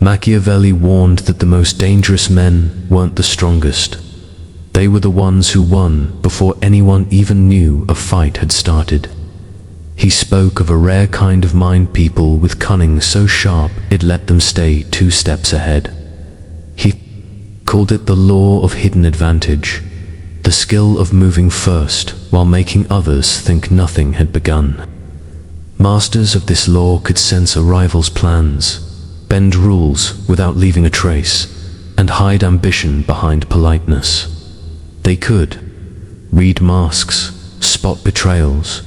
Machiavelli warned that the most dangerous men weren't the strongest. They were the ones who won before anyone even knew a fight had started. He spoke of a rare kind of mind, people with cunning so sharp it let them stay 2 steps ahead. He called it the law of hidden advantage, the skill of moving first while making others think nothing had begun. Masters of this law could sense a rival's plans, bend rules without leaving a trace, and hide ambition behind politeness. They could read masks, spot betrayals,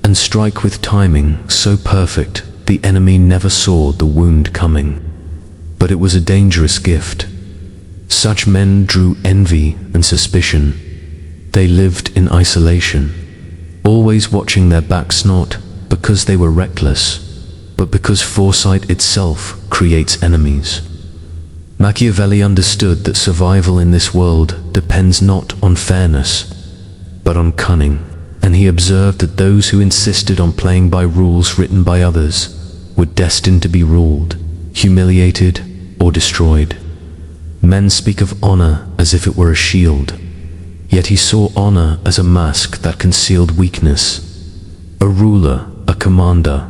and strike with timing so perfect the enemy never saw the wound coming. But it was a dangerous gift. Such men drew envy and suspicion. They lived in isolation, always watching their backs, not because they were reckless, but because foresight itself creates enemies. Machiavelli understood that survival in this world depends not on fairness, but on cunning, and he observed that those who insisted on playing by rules written by others were destined to be ruled, humiliated, or destroyed. Men speak of honor as if it were a shield, yet he saw honor as a mask that concealed weakness. A ruler, a commander,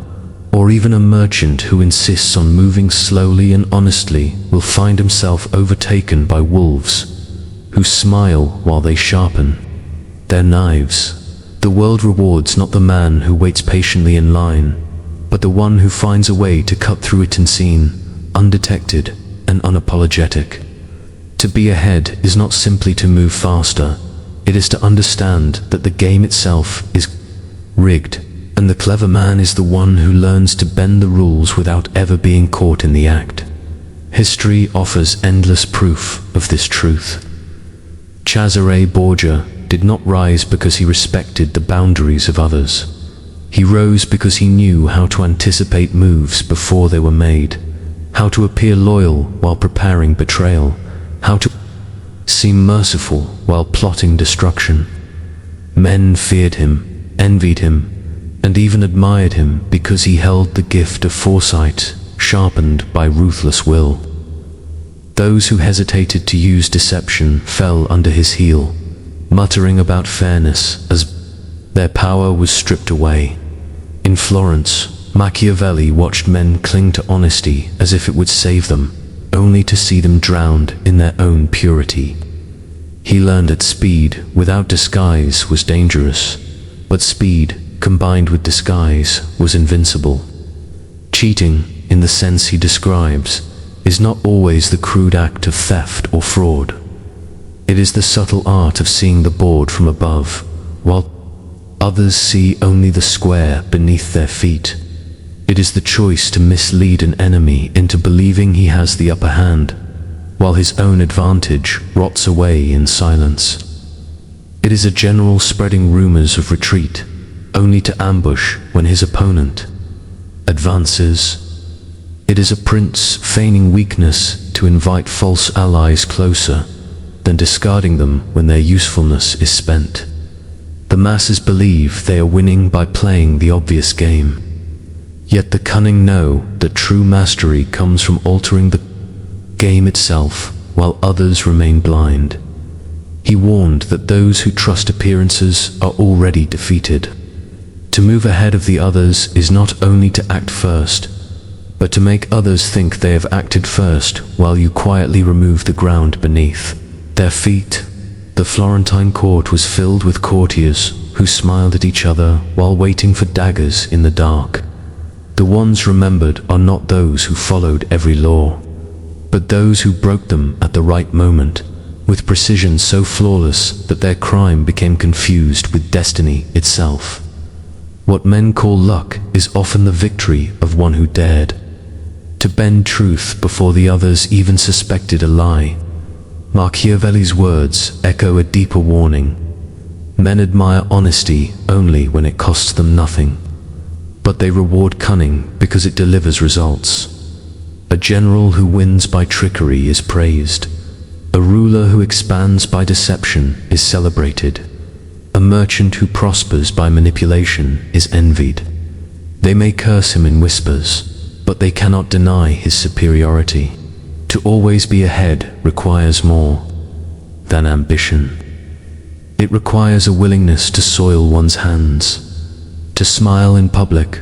or even a merchant who insists on moving slowly and honestly will find himself overtaken by wolves who smile while they sharpen their knives. The world rewards not the man who waits patiently in line, but the one who finds a way to cut through it unseen, undetected, and unapologetic. To be ahead is not simply to move faster, it is to understand that the game itself is rigged, and the clever man is the one who learns to bend the rules without ever being caught in the act. History offers endless proof of this truth. Cesare Borgia did not rise because he respected the boundaries of others. He rose because he knew how to anticipate moves before they were made, how to appear loyal while preparing betrayal, how to seem merciful while plotting destruction. Men feared him, envied him, and even admired him because he held the gift of foresight, sharpened by ruthless will. Those who hesitated to use deception fell under his heel, muttering about fairness as their power was stripped away. In Florence, Machiavelli watched men cling to honesty as if it would save them, only to see them drowned in their own purity. He learned that speed without disguise was dangerous, but speed combined with disguise was invincible. Cheating, in the sense he describes, is not always the crude act of theft or fraud. It is the subtle art of seeing the board from above, while others see only the square beneath their feet. It is the choice to mislead an enemy into believing he has the upper hand, while his own advantage rots away in silence. It is a general spreading rumors of retreat, only to ambush when his opponent advances. It is a prince feigning weakness to invite false allies closer, then discarding them when their usefulness is spent. The masses believe they are winning by playing the obvious game. Yet the cunning know that true mastery comes from altering the game itself while others remain blind. He warned that those who trust appearances are already defeated. To move ahead of the others is not only to act first, but to make others think they have acted first while you quietly remove the ground beneath their feet. The Florentine court was filled with courtiers who smiled at each other while waiting for daggers in the dark. The ones remembered are not those who followed every law, but those who broke them at the right moment, with precision so flawless that their crime became confused with destiny itself. What men call luck is often the victory of one who dared to bend truth before the others even suspected a lie. Machiavelli's words echo a deeper warning. Men admire honesty only when it costs them nothing, but they reward cunning because it delivers results. A general who wins by trickery is praised. A ruler who expands by deception is celebrated. A merchant who prospers by manipulation is envied. They may curse him in whispers, but they cannot deny his superiority. To always be ahead requires more than ambition. It requires a willingness to soil one's hands, to smile in public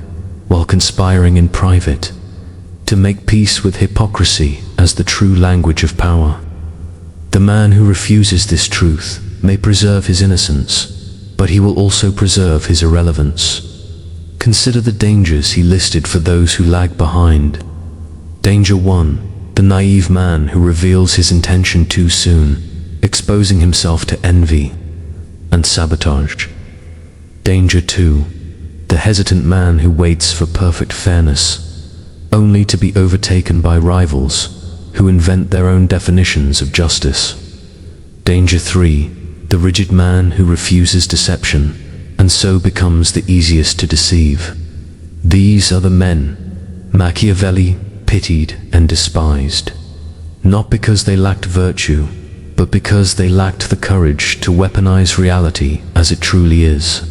while conspiring in private, to make peace with hypocrisy as the true language of power. The man who refuses this truth may preserve his innocence, but he will also preserve his irrelevance. Consider the dangers he listed for those who lag behind. Danger 1, the naive man who reveals his intention too soon, exposing himself to envy and sabotage. Danger 2, the hesitant man who waits for perfect fairness, only to be overtaken by rivals who invent their own definitions of justice. Danger 3, the rigid man who refuses deception and so becomes the easiest to deceive. These are the men Machiavelli pitied and despised, not because they lacked virtue, but because they lacked the courage to weaponize reality as it truly is.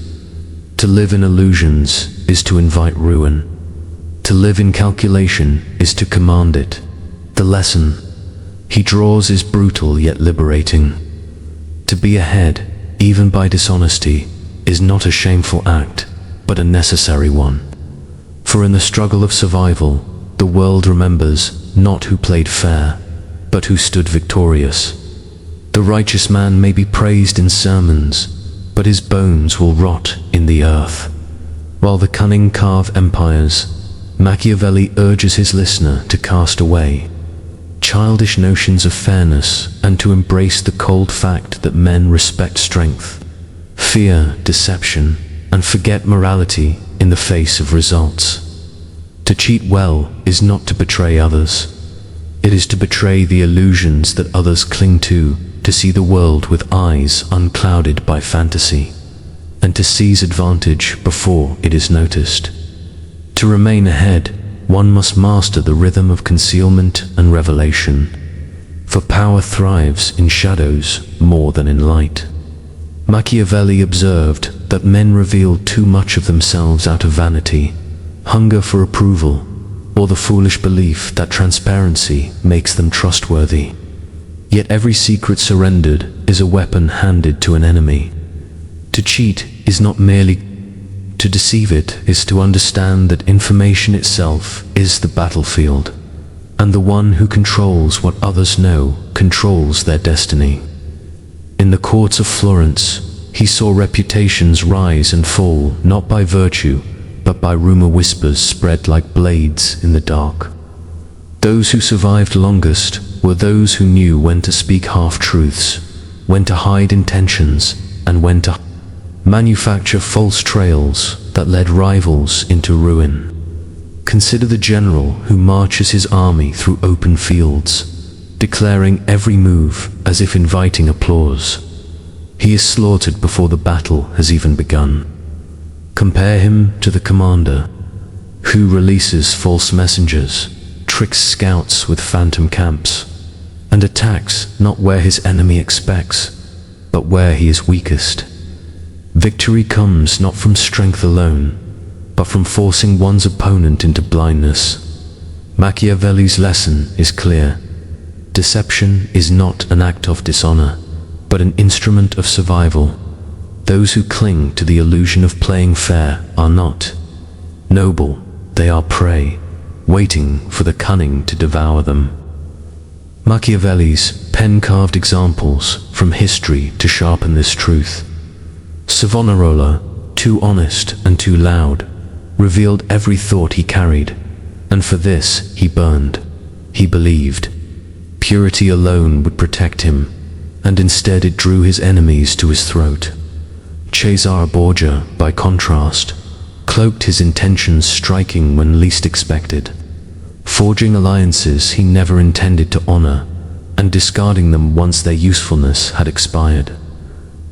To live in illusions is to invite ruin. To live in calculation is to command it. The lesson he draws is brutal yet liberating. To be ahead, even by dishonesty, is not a shameful act, but a necessary one. For in the struggle of survival, the world remembers not who played fair, but who stood victorious. The righteous man may be praised in sermons, but his bones will rot in the earth. While the cunning carve empires, Machiavelli urges his listener to cast away childish notions of fairness and to embrace the cold fact that men respect strength, fear deception, and forget morality in the face of results. To cheat well is not to betray others. It is to betray the illusions that others cling to see the world with eyes unclouded by fantasy, and to seize advantage before it is noticed. To remain ahead, one must master the rhythm of concealment and revelation, for power thrives in shadows more than in light. Machiavelli observed that men reveal too much of themselves out of vanity, hunger for approval, or the foolish belief that transparency makes them trustworthy. Yet every secret surrendered is a weapon handed to an enemy. To cheat is not merely to deceive, it is to understand that information itself is the battlefield, and the one who controls what others know controls their destiny. In the courts of Florence, he saw reputations rise and fall not by virtue, but by rumor whispers spread like blades in the dark. Those who survived longest were those who knew when to speak half-truths, when to hide intentions, and when to manufacture false trails that led rivals into ruin. Consider the general who marches his army through open fields, declaring every move as if inviting applause. He is slaughtered before the battle has even begun. Compare him to the commander who releases false messengers, tricks scouts with phantom camps, and attacks not where his enemy expects, but where he is weakest. Victory comes not from strength alone, but from forcing one's opponent into blindness. Machiavelli's lesson is clear. Deception is not an act of dishonor, but an instrument of survival. Those who cling to the illusion of playing fair are not noble, they are prey, waiting for the cunning to devour them. Machiavelli's pen carved examples from history to sharpen this truth. Savonarola, too honest and too loud, revealed every thought he carried, and for this he burned. He believed purity alone would protect him, and instead it drew his enemies to his throat. Cesare Borgia, by contrast, cloaked his intentions, striking when least expected, forging alliances he never intended to honor, and discarding them once their usefulness had expired.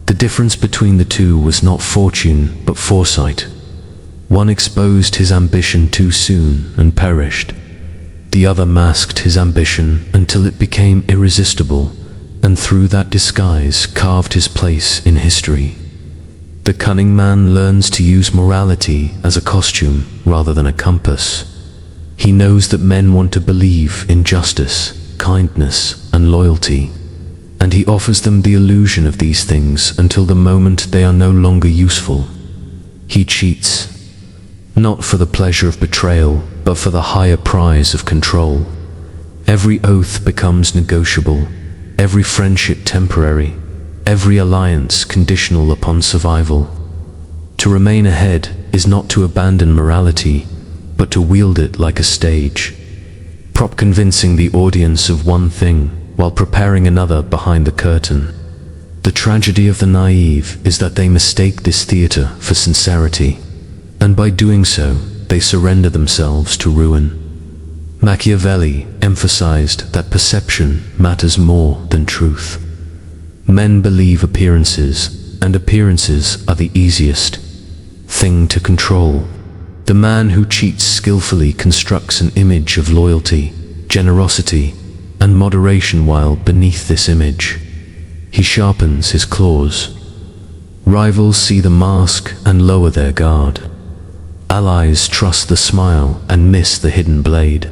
The difference between the two was not fortune, but foresight. One exposed his ambition too soon and perished. The other masked his ambition until it became irresistible, and through that disguise carved his place in history. The cunning man learns to use morality as a costume rather than a compass. He knows that men want to believe in justice, kindness and loyalty, and he offers them the illusion of these things until the moment they are no longer useful. He cheats, not for the pleasure of betrayal, but for the higher prize of control. Every oath becomes negotiable, every friendship temporary, every alliance conditional upon survival. To remain ahead is not to abandon morality, but to wield it like a stage, convincing the audience of one thing while preparing another behind the curtain. The tragedy of the naive is that they mistake this theater for sincerity, and by doing so, they surrender themselves to ruin. Machiavelli emphasized that perception matters more than truth. Men believe appearances, and appearances are the easiest thing to control. The man who cheats skillfully constructs an image of loyalty, generosity, and moderation, while beneath this image, he sharpens his claws. Rivals see the mask and lower their guard. Allies trust the smile and miss the hidden blade.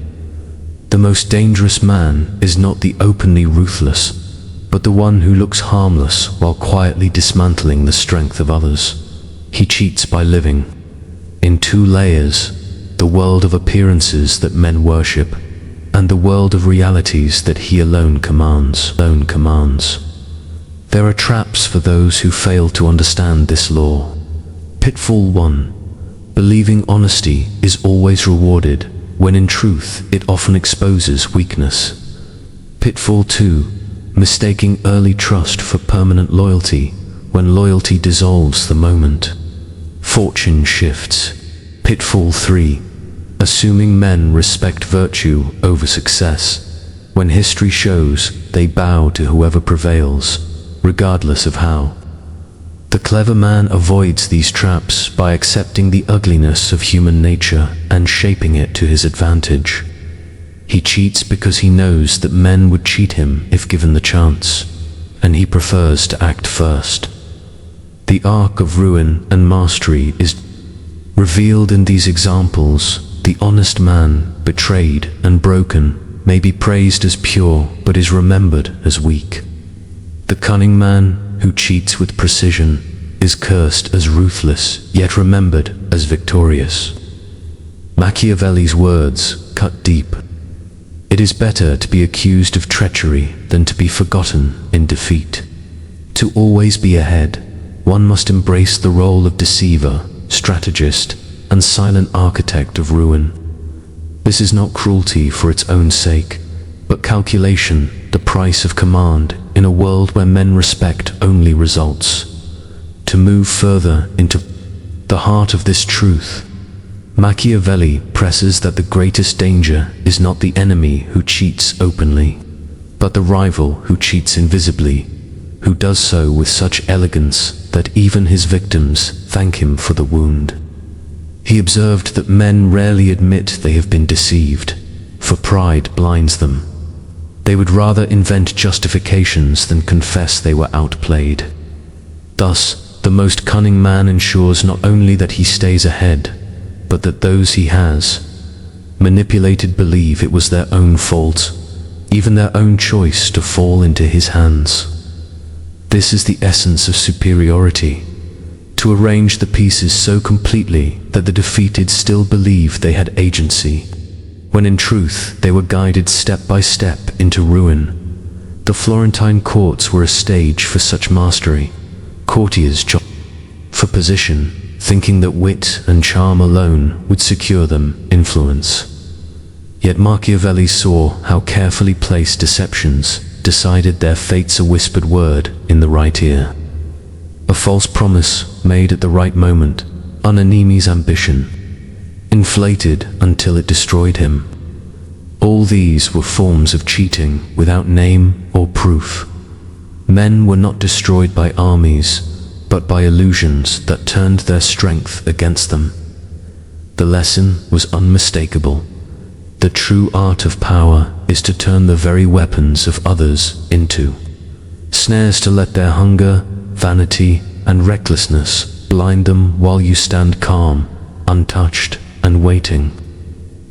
The most dangerous man is not the openly ruthless, but the one who looks harmless while quietly dismantling the strength of others. He cheats by living in two layers, the world of appearances that men worship, and the world of realities that he alone commands. There are traps for those who fail to understand this law. Pitfall 1. Believing honesty is always rewarded, when in truth it often exposes weakness. Pitfall 2. Mistaking early trust for permanent loyalty, when loyalty dissolves the moment fortune shifts. Pitfall 3. Assuming men respect virtue over success, when history shows they bow to whoever prevails, regardless of how. The clever man avoids these traps by accepting the ugliness of human nature and shaping it to his advantage. He cheats because he knows that men would cheat him if given the chance, and he prefers to act first. The arc of ruin and mastery is revealed in these examples. The honest man, betrayed and broken, may be praised as pure, but is remembered as weak. The cunning man, who cheats with precision, is cursed as ruthless, yet remembered as victorious. Machiavelli's words cut deep. It is better to be accused of treachery than to be forgotten in defeat. To always be ahead, one must embrace the role of deceiver, strategist, and silent architect of ruin. This is not cruelty for its own sake, but calculation, the price of command in a world where men respect only results. To move further into the heart of this truth, Machiavelli presses that the greatest danger is not the enemy who cheats openly, but the rival who cheats invisibly, who does so with such elegance that even his victims thank him for the wound. He observed that men rarely admit they have been deceived, for pride blinds them. They would rather invent justifications than confess they were outplayed. Thus, the most cunning man ensures not only that he stays ahead, but that those he has manipulated believe it was their own fault, even their own choice to fall into his hands. This is the essence of superiority, to arrange the pieces so completely that the defeated still believe they had agency, when in truth they were guided step by step into ruin. The Florentine courts were a stage for such mastery. Courtiers jockeyed for position, thinking that wit and charm alone would secure them influence. Yet Machiavelli saw how carefully placed deceptions decided their fates. A whispered word in the right ear, a false promise made at the right moment, an enemy's ambition, inflated until it destroyed him. All these were forms of cheating without name or proof. Men were not destroyed by armies, but by illusions that turned their strength against them. The lesson was unmistakable. The true art of power is to turn the very weapons of others into snares, to let their hunger, vanity, and recklessness blind them while you stand calm, untouched, and waiting.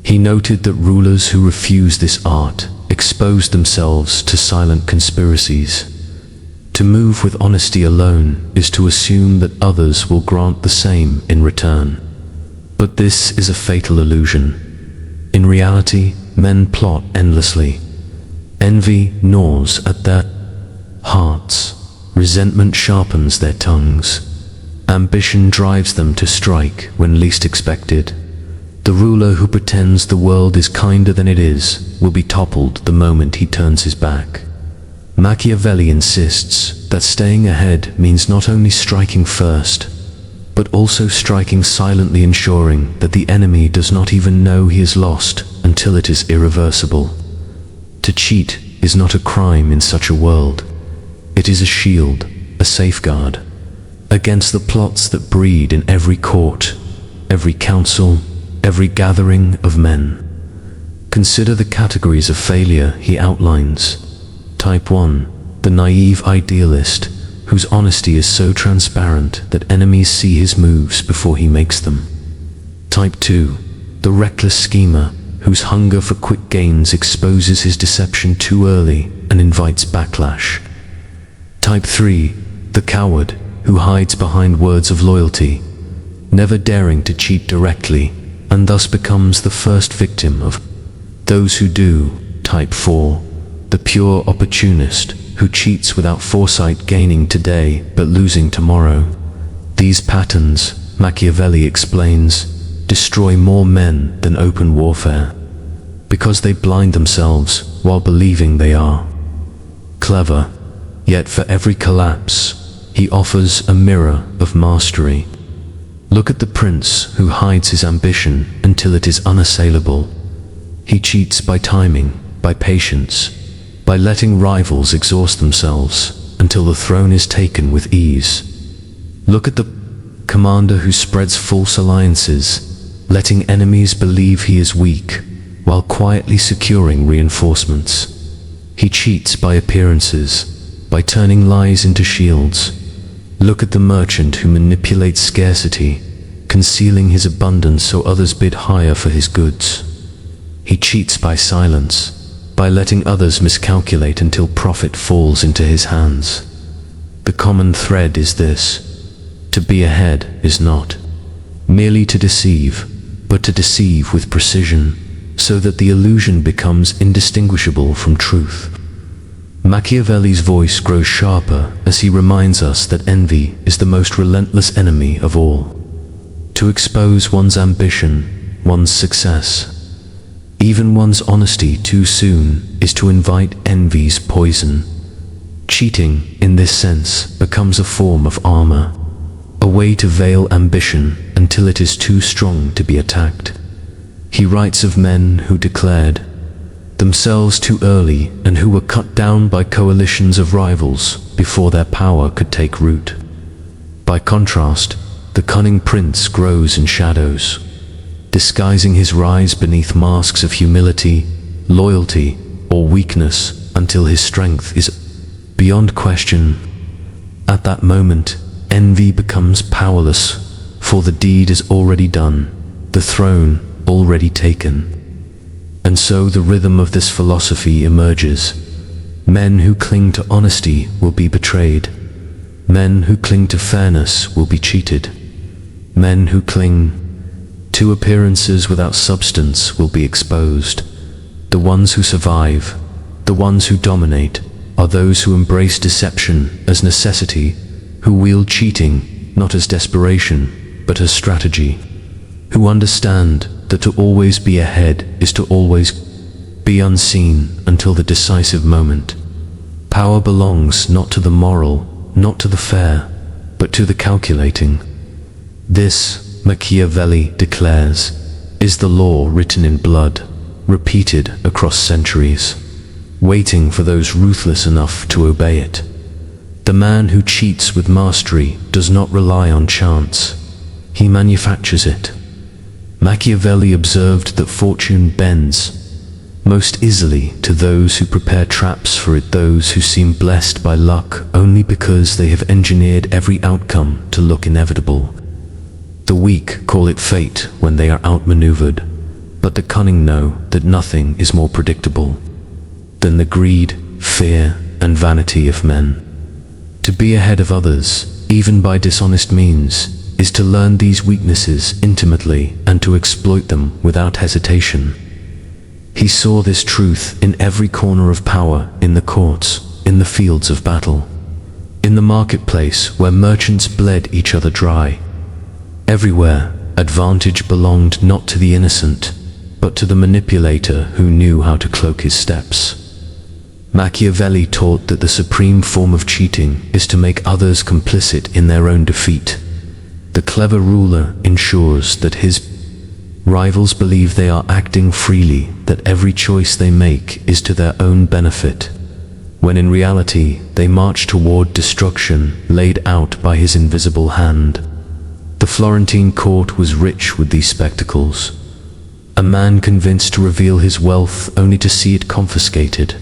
He noted that rulers who refuse this art exposed themselves to silent conspiracies. To move with honesty alone is to assume that others will grant the same in return. But this is a fatal illusion. In reality, men plot endlessly. Envy gnaws at their hearts. Resentment sharpens their tongues. Ambition drives them to strike when least expected. The ruler who pretends the world is kinder than it is will be toppled the moment he turns his back. Machiavelli insists that staying ahead means not only striking first, but also striking silently, ensuring that the enemy does not even know he is lost until it is irreversible. To cheat is not a crime in such a world. It is a shield, a safeguard, against the plots that breed in every court, every council, every gathering of men. Consider the categories of failure he outlines. Type 1, the naive idealist, whose honesty is so transparent that enemies see his moves before he makes them. Type 2, the reckless schemer, whose hunger for quick gains exposes his deception too early and invites backlash. Type 3, the coward, who hides behind words of loyalty, never daring to cheat directly, and thus becomes the first victim of those who do. Type 4, the pure opportunist, who cheats without foresight, gaining today but losing tomorrow. These patterns, Machiavelli explains, destroy more men than open warfare, because they blind themselves while believing they are clever. Yet for every collapse, he offers a mirror of mastery. Look at the prince who hides his ambition until it is unassailable. He cheats by timing, by patience, by letting rivals exhaust themselves until the throne is taken with ease. Look at the commander who spreads false alliances, letting enemies believe he is weak, while quietly securing reinforcements. He cheats by appearances, by turning lies into shields. Look at the merchant who manipulates scarcity, concealing his abundance so others bid higher for his goods. He cheats by silence, by letting others miscalculate until profit falls into his hands. The common thread is this: to be ahead is not merely to deceive, but to deceive with precision, so that the illusion becomes indistinguishable from truth. Machiavelli's voice grows sharper as he reminds us that envy is the most relentless enemy of all. To expose one's ambition, one's success, even one's honesty too soon is to invite envy's poison. Cheating, in this sense, becomes a form of armor, a way to veil ambition until it is too strong to be attacked. He writes of men who declared themselves too early and who were cut down by coalitions of rivals before their power could take root. By contrast, the cunning prince grows in shadows, disguising his rise beneath masks of humility, loyalty, or weakness until his strength is beyond question. At that moment, envy becomes powerless, for the deed is already done, the throne already taken. And so the rhythm of this philosophy emerges. Men who cling to honesty will be betrayed. Men who cling to fairness will be cheated. Men who cling to appearances without substance will be exposed. The ones who survive, the ones who dominate, are those who embrace deception as necessity, who wield cheating not as desperation, but as strategy, who understand that to always be ahead is to always be unseen until the decisive moment. Power belongs not to the moral, not to the fair, but to the calculating. This, Machiavelli declares, is the law written in blood, repeated across centuries, waiting for those ruthless enough to obey it. The man who cheats with mastery does not rely on chance. He manufactures it. Machiavelli observed that fortune bends most easily to those who prepare traps for it, those who seem blessed by luck only because they have engineered every outcome to look inevitable. The weak call it fate when they are outmaneuvered, but the cunning know that nothing is more predictable. than the greed, fear, and vanity of men. To be ahead of others, even by dishonest means, is to learn these weaknesses intimately and to exploit them without hesitation. He saw this truth in every corner of power, in the courts, in the fields of battle, in the marketplace where merchants bled each other dry. Everywhere, advantage belonged not to the innocent, but to the manipulator who knew how to cloak his steps. Machiavelli taught that the supreme form of cheating is to make others complicit in their own defeat. The clever ruler ensures that his rivals believe they are acting freely, that every choice they make is to their own benefit, when in reality they march toward destruction laid out by his invisible hand. The Florentine court was rich with these spectacles. A man convinced to reveal his wealth only to see it confiscated.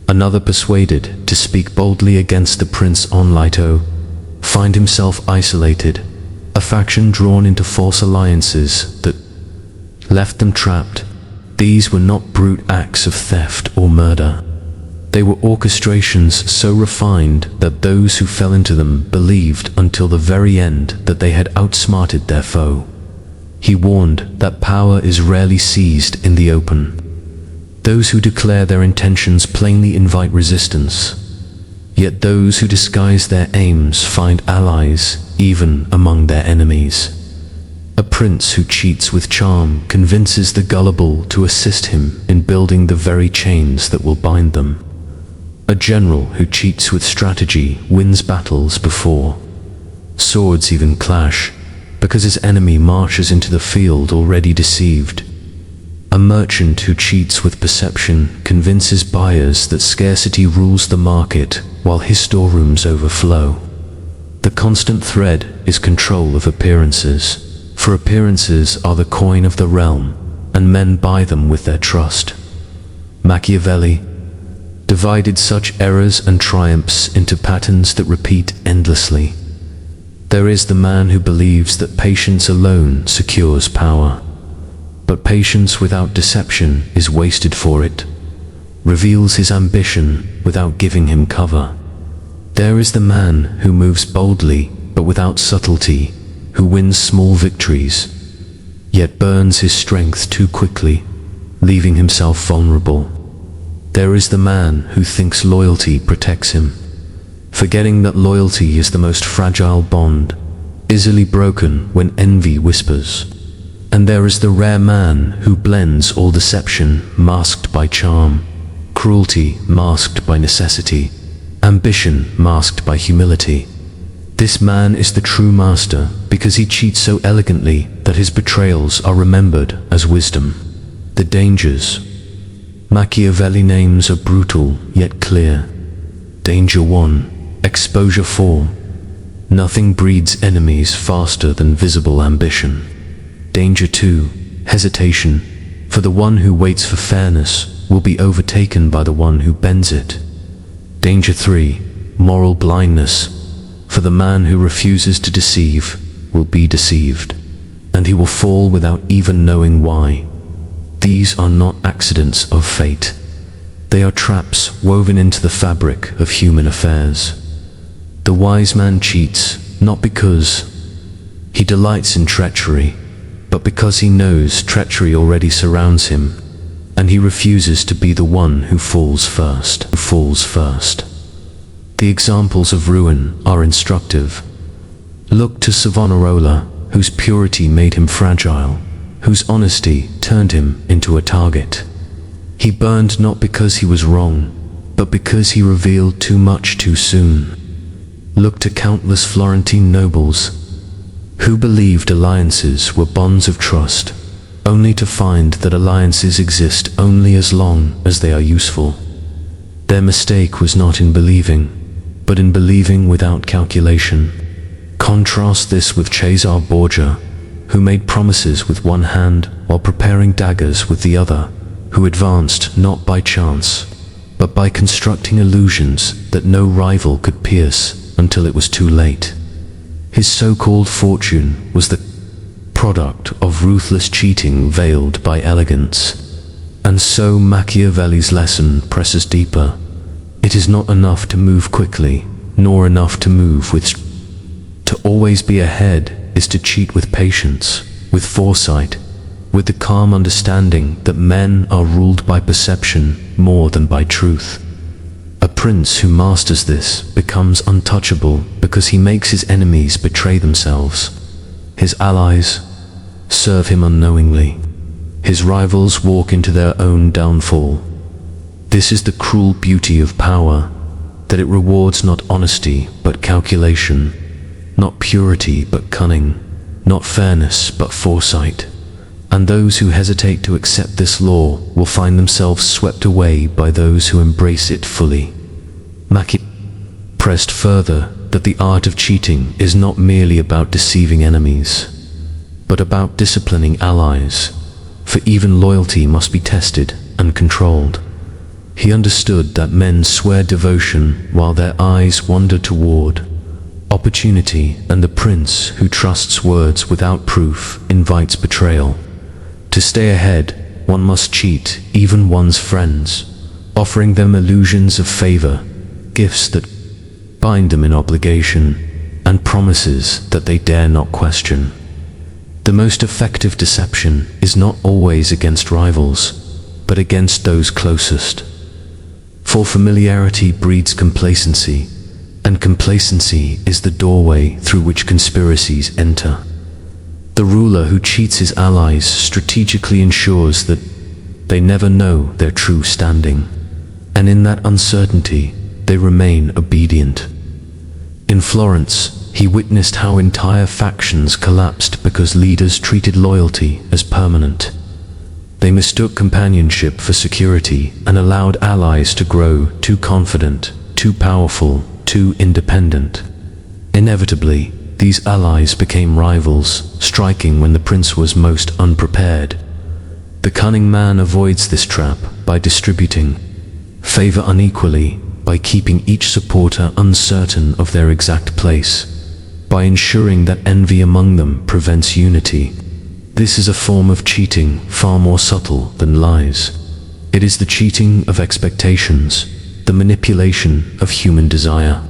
Another persuaded to speak boldly against the prince on Leto, find himself isolated. A faction drawn into false alliances that left them trapped. These were not brute acts of theft or murder. They were orchestrations so refined that those who fell into them believed until the very end that they had outsmarted their foe. He warned that power is rarely seized in the open. Those who declare their intentions plainly invite resistance. Yet those who disguise their aims find allies even among their enemies. A prince who cheats with charm convinces the gullible to assist him in building the very chains that will bind them. A general who cheats with strategy wins battles before swords even clash, because his enemy marches into the field already deceived. A merchant who cheats with perception convinces buyers that scarcity rules the market while his storerooms overflow. The constant thread is control of appearances, for appearances are the coin of the realm, and men buy them with their trust. Machiavelli divided such errors and triumphs into patterns that repeat endlessly. There is the man who believes that patience alone secures power, but patience without deception is wasted, for it reveals his ambition without giving him cover. There is the man who moves boldly but without subtlety, who wins small victories, yet burns his strength too quickly, leaving himself vulnerable. There is the man who thinks loyalty protects him, forgetting that loyalty is the most fragile bond, easily broken when envy whispers. And there is the rare man who blends all deception masked by charm, cruelty masked by necessity, ambition masked by humility. This man is the true master because he cheats so elegantly that his betrayals are remembered as wisdom. The dangers Machiavelli names are brutal yet clear. Danger 1. Exposure 4. Nothing breeds enemies faster than visible ambition. Danger 2. Hesitation, for the one who waits for fairness will be overtaken by the one who bends it. Danger 3. Moral blindness, for the man who refuses to deceive will be deceived, and he will fall without even knowing why. These are not accidents of fate. They are traps woven into the fabric of human affairs. The wise man cheats not because he delights in treachery, but because he knows treachery already surrounds him, and he refuses to be the one who falls first. The examples of ruin are instructive. Look to Savonarola, whose purity made him fragile, whose honesty turned him into a target. He burned not because he was wrong, but because he revealed too much too soon. Look to countless Florentine nobles, who believed alliances were bonds of trust, only to find that alliances exist only as long as they are useful. Their mistake was not in believing, but in believing without calculation. Contrast this with Cesare Borgia, who made promises with one hand while preparing daggers with the other, who advanced not by chance, but by constructing illusions that no rival could pierce until it was too late. His so-called fortune was the product of ruthless cheating veiled by elegance. And so Machiavelli's lesson presses deeper. It is not enough to move quickly, nor enough to move with To always be ahead is to cheat with patience, with foresight, with the calm understanding that men are ruled by perception more than by truth. A prince who masters this becomes untouchable because he makes his enemies betray themselves. His allies serve him unknowingly. His rivals walk into their own downfall. This is the cruel beauty of power, that it rewards not honesty but calculation, not purity but cunning, not fairness but foresight. And those who hesitate to accept this law will find themselves swept away by those who embrace it fully. Machiavelli pressed further that the art of cheating is not merely about deceiving enemies, but about disciplining allies, for even loyalty must be tested and controlled. He understood that men swear devotion while their eyes wander toward opportunity, and the prince who trusts words without proof invites betrayal. To stay ahead, one must cheat even one's friends, offering them illusions of favor, gifts that bind them in obligation, and promises that they dare not question. The most effective deception is not always against rivals, but against those closest. For familiarity breeds complacency, and complacency is the doorway through which conspiracies enter. The ruler who cheats his allies strategically ensures that they never know their true standing, and in that uncertainty they remain obedient. In Florence, he witnessed how entire factions collapsed because leaders treated loyalty as permanent. They mistook companionship for security and allowed allies to grow too confident, too powerful, too independent. Inevitably, these allies became rivals, striking when the prince was most unprepared. The cunning man avoids this trap by distributing favor unequally, by keeping each supporter uncertain of their exact place, by ensuring that envy among them prevents unity. This is a form of cheating far more subtle than lies. It is the cheating of expectations, the manipulation of human desire,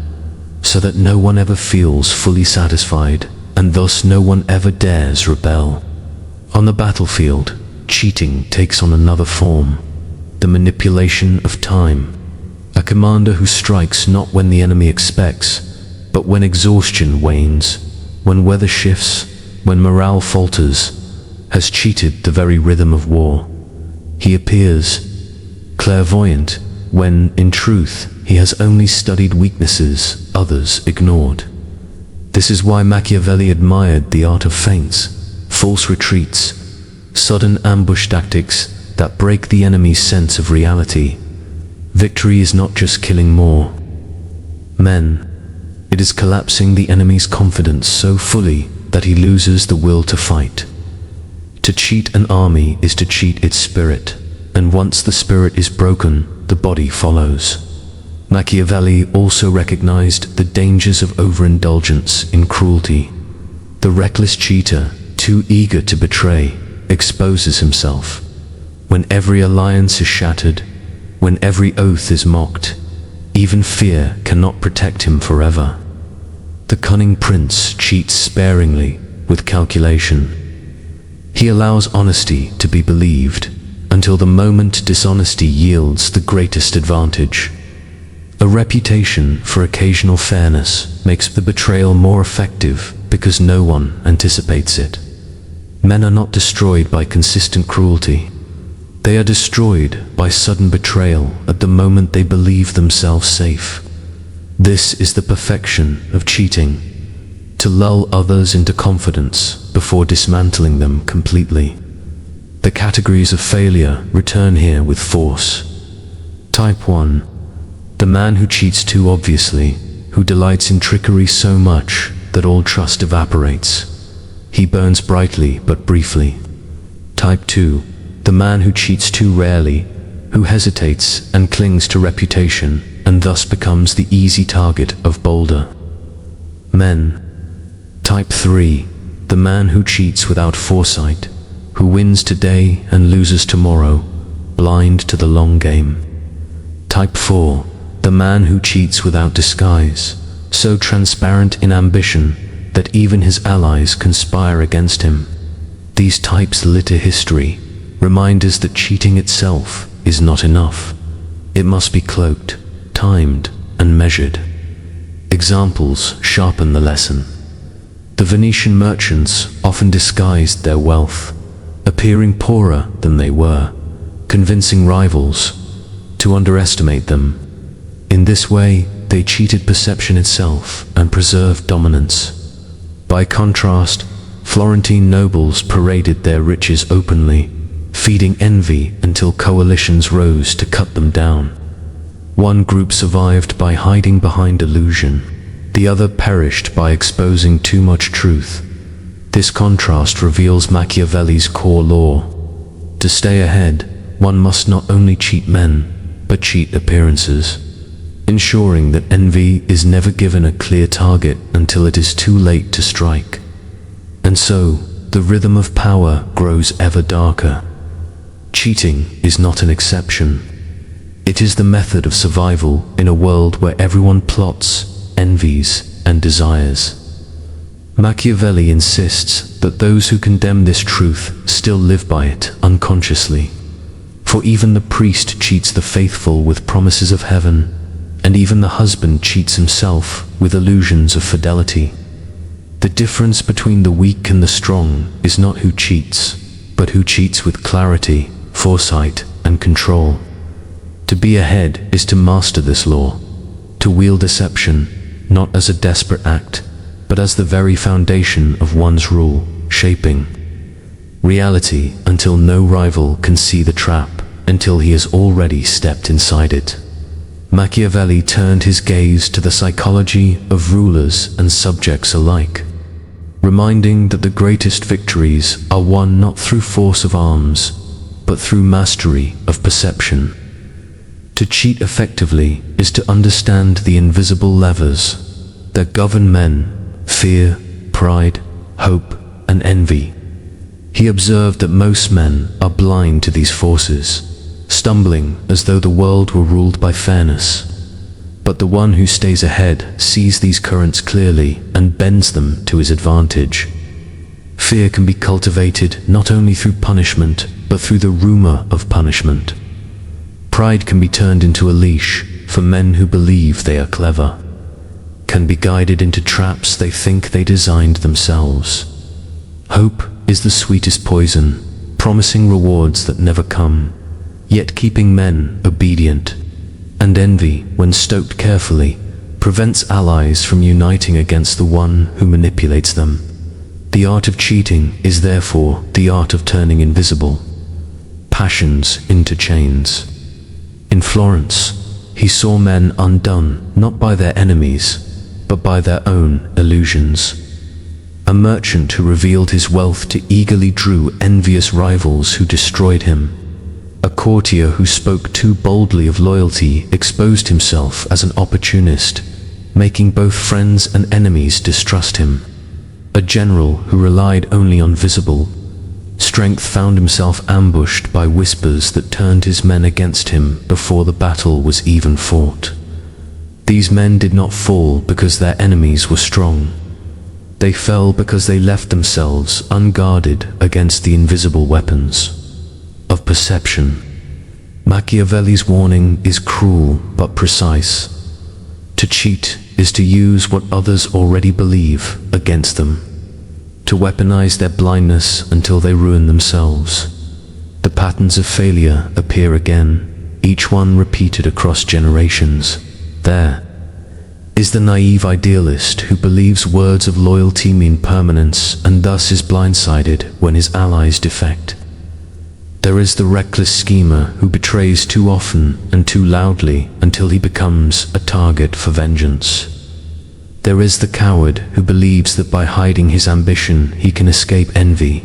so that no one ever feels fully satisfied, and thus no one ever dares rebel. On the battlefield, cheating takes on another form, the manipulation of time. A commander who strikes not when the enemy expects, but when exhaustion wanes, when weather shifts, when morale falters, has cheated the very rhythm of war. He appears clairvoyant when, in truth, he has only studied weaknesses others ignored. This is why Machiavelli admired the art of feints, false retreats, sudden ambush tactics that break the enemy's sense of reality. Victory is not just killing more men. It is collapsing the enemy's confidence so fully that he loses the will to fight. To cheat an army is to cheat its spirit, and once the spirit is broken, the body follows. Machiavelli also recognized the dangers of overindulgence in cruelty. The reckless cheater, too eager to betray, exposes himself. When every alliance is shattered, when every oath is mocked, even fear cannot protect him forever. The cunning prince cheats sparingly, with calculation. He allows honesty to be believed, until the moment dishonesty yields the greatest advantage. A reputation for occasional fairness makes the betrayal more effective because no one anticipates it. Men are not destroyed by consistent cruelty. They are destroyed by sudden betrayal at the moment they believe themselves safe. This is the perfection of cheating, to lull others into confidence before dismantling them completely. The categories of failure return here with force. Type 1. The man who cheats too obviously, who delights in trickery so much that all trust evaporates. He burns brightly but briefly. Type 2. The man who cheats too rarely, who hesitates and clings to reputation, and thus becomes the easy target of bolder men. Type 3. The man who cheats without foresight, who wins today and loses tomorrow, blind to the long game. Type 4. The man who cheats without disguise, so transparent in ambition that even his allies conspire against him. These types litter history, reminders that cheating itself is not enough. It must be cloaked, timed, and measured. Examples sharpen the lesson. The Venetian merchants often disguised their wealth, appearing poorer than they were, convincing rivals to underestimate them. In this way, they cheated perception itself and preserved dominance. By contrast, Florentine nobles paraded their riches openly, feeding envy until coalitions rose to cut them down. One group survived by hiding behind illusion, the other perished by exposing too much truth. This contrast reveals Machiavelli's core law. To stay ahead, one must not only cheat men, but cheat appearances, ensuring that envy is never given a clear target until it is too late to strike. And so, the rhythm of power grows ever darker. Cheating is not an exception. It is the method of survival in a world where everyone plots, envies, and desires. Machiavelli insists that those who condemn this truth still live by it unconsciously. For even the priest cheats the faithful with promises of heaven, and even the husband cheats himself with illusions of fidelity. The difference between the weak and the strong is not who cheats, but who cheats with clarity, foresight, and control. To be ahead is to master this law, to wield deception, not as a desperate act, but as the very foundation of one's rule, shaping reality until no rival can see the trap, until he has already stepped inside it. Machiavelli turned his gaze to the psychology of rulers and subjects alike, reminding that the greatest victories are won not through force of arms, but through mastery of perception. To cheat effectively is to understand the invisible levers that govern men: fear, pride, hope, and envy. He observed that most men are blind to these forces, stumbling as though the world were ruled by fairness. But the one who stays ahead sees these currents clearly and bends them to his advantage. Fear can be cultivated not only through punishment, but through the rumor of punishment. Pride can be turned into a leash for men who believe they are clever, can be guided into traps they think they designed themselves. Hope is the sweetest poison, promising rewards that never come, yet keeping men obedient. And envy, when stoked carefully, prevents allies from uniting against the one who manipulates them. The art of cheating is therefore the art of turning invisible passions into chains. In Florence, he saw men undone not by their enemies, but by their own illusions. A merchant who revealed his wealth too eagerly drew envious rivals who destroyed him. A courtier who spoke too boldly of loyalty exposed himself as an opportunist, making both friends and enemies distrust him. A general who relied only on visible strength found himself ambushed by whispers that turned his men against him before the battle was even fought. These men did not fall because their enemies were strong. They fell because they left themselves unguarded against the invisible weapons of perception. Machiavelli's warning is cruel but precise. To cheat is to use what others already believe against them, to weaponize their blindness until they ruin themselves. The patterns of failure appear again, each one repeated across generations. There is the naive idealist who believes words of loyalty mean permanence and thus is blindsided when his allies defect. There is the reckless schemer who betrays too often and too loudly until he becomes a target for vengeance. There is the coward who believes that by hiding his ambition he can escape envy,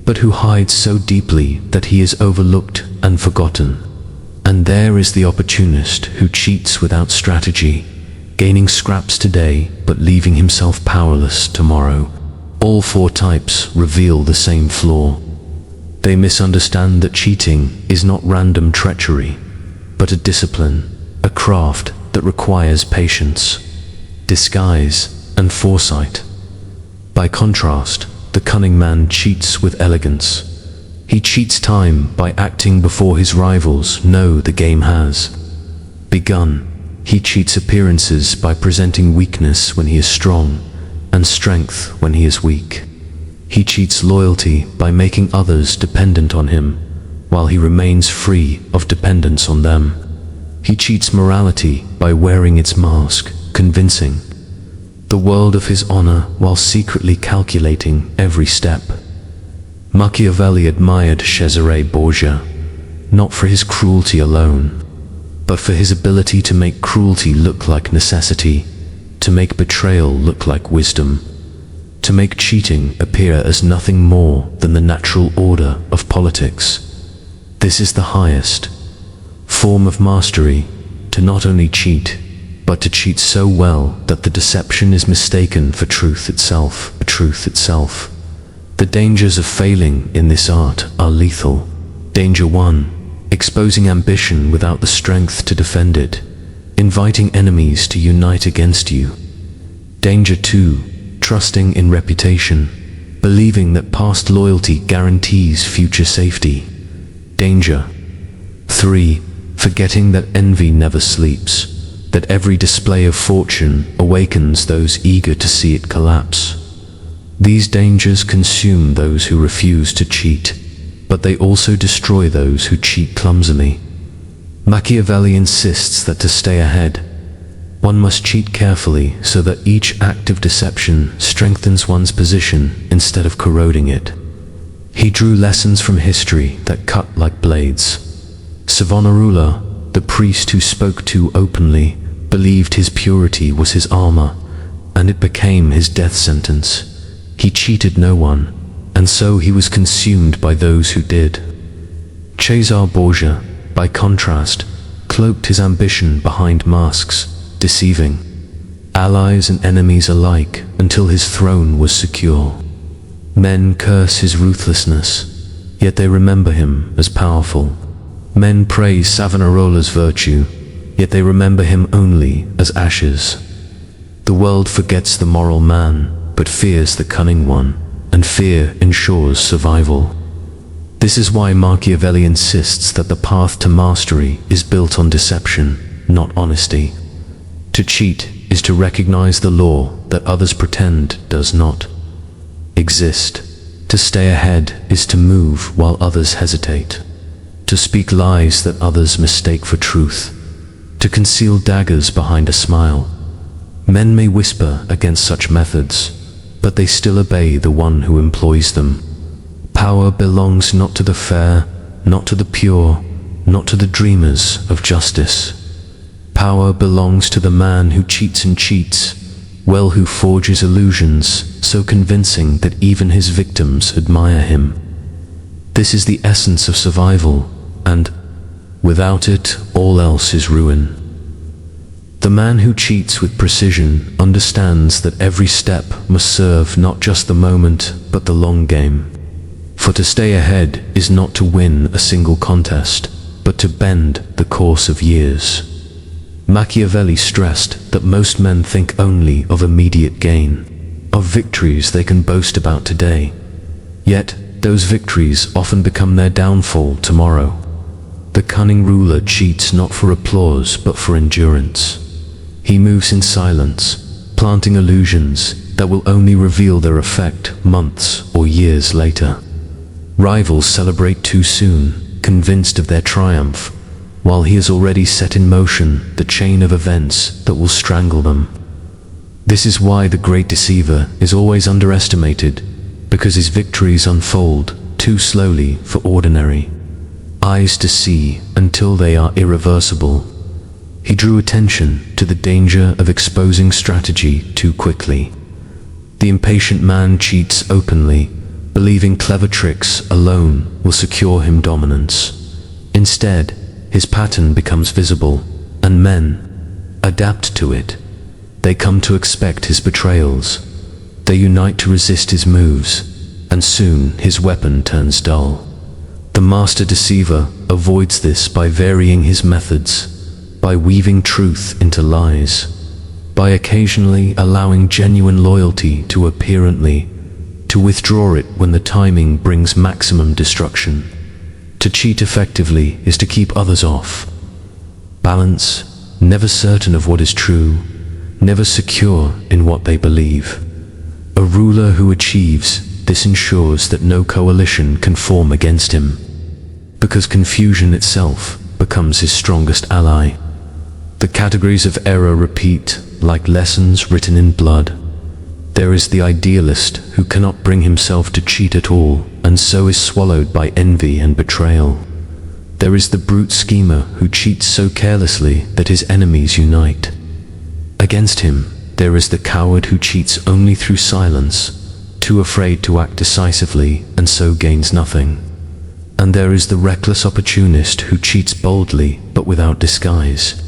but who hides so deeply that he is overlooked and forgotten. And there is the opportunist who cheats without strategy, gaining scraps today but leaving himself powerless tomorrow. All four types reveal the same flaw. They misunderstand that cheating is not random treachery, but a discipline, a craft that requires patience, disguise, and foresight. By contrast, the cunning man cheats with elegance. He cheats time by acting before his rivals know the game has begun. He cheats appearances by presenting weakness when he is strong, and strength when he is weak. He cheats loyalty by making others dependent on him, while he remains free of dependence on them. He cheats morality by wearing its mask, convincing the world of his honor while secretly calculating every step. Machiavelli admired Cesare Borgia, not for his cruelty alone, but for his ability to make cruelty look like necessity, to make betrayal look like wisdom, to make cheating appear as nothing more than the natural order of politics. This is the highest form of mastery, to not only cheat, but to cheat so well that the deception is mistaken for truth itself. The dangers of failing in this art are lethal. Danger 1: exposing ambition without the strength to defend it, inviting enemies to unite against you. Danger 2: trusting in reputation, believing that past loyalty guarantees future safety. Danger 3: forgetting that envy never sleeps, that every display of fortune awakens those eager to see it collapse. These dangers consume those who refuse to cheat, but they also destroy those who cheat clumsily. Machiavelli insists that to stay ahead, one must cheat carefully so that each act of deception strengthens one's position instead of corroding it. He drew lessons from history that cut like blades. Savonarola, the priest who spoke too openly, believed his purity was his armor, and it became his death sentence. He cheated no one, and so he was consumed by those who did. Cesare Borgia, by contrast, cloaked his ambition behind masks, deceiving allies and enemies alike until his throne was secure. Men curse his ruthlessness, yet they remember him as powerful. Men praise Savonarola's virtue, yet they remember him only as ashes. The world forgets the moral man, but fears the cunning one, and fear ensures survival. This is why Machiavelli insists that the path to mastery is built on deception, not honesty. To cheat is to recognize the law that others pretend does not exist. To stay ahead is to move while others hesitate. To speak lies that others mistake for truth. To conceal daggers behind a smile. Men may whisper against such methods, but they still obey the one who employs them. Power belongs not to the fair, not to the pure, not to the dreamers of justice. Power belongs to the man who cheats and cheats, well, who forges illusions so convincing that even his victims admire him. This is the essence of survival, and without it, all else is ruin. The man who cheats with precision understands that every step must serve not just the moment, but the long game. For to stay ahead is not to win a single contest, but to bend the course of years. Machiavelli stressed that most men think only of immediate gain, of victories they can boast about today. Yet, those victories often become their downfall tomorrow. The cunning ruler cheats not for applause, but for endurance. He moves in silence, planting illusions that will only reveal their effect months or years later. Rivals celebrate too soon, convinced of their triumph, while he has already set in motion the chain of events that will strangle them. This is why the great deceiver is always underestimated, because his victories unfold too slowly for ordinary eyes to see until they are irreversible. He drew attention to the danger of exposing strategy too quickly. The impatient man cheats openly, believing clever tricks alone will secure him dominance. Instead, his pattern becomes visible, and men adapt to it. They come to expect his betrayals. They unite to resist his moves, and soon his weapon turns dull. The master deceiver avoids this by varying his methods, by weaving truth into lies, by occasionally allowing genuine loyalty to apparently, to withdraw it when the timing brings maximum destruction. To cheat effectively is to keep others off. Balance, never certain of what is true, never secure in what they believe. A ruler who achieves this ensures that no coalition can form against him, because confusion itself becomes his strongest ally. The categories of error repeat like lessons written in blood. There is the idealist who cannot bring himself to cheat at all, and so is swallowed by envy and betrayal. There is the brute schemer who cheats so carelessly that his enemies unite. Against him, there is the coward who cheats only through silence, too afraid to act decisively and so gains nothing. And there is the reckless opportunist who cheats boldly but without disguise,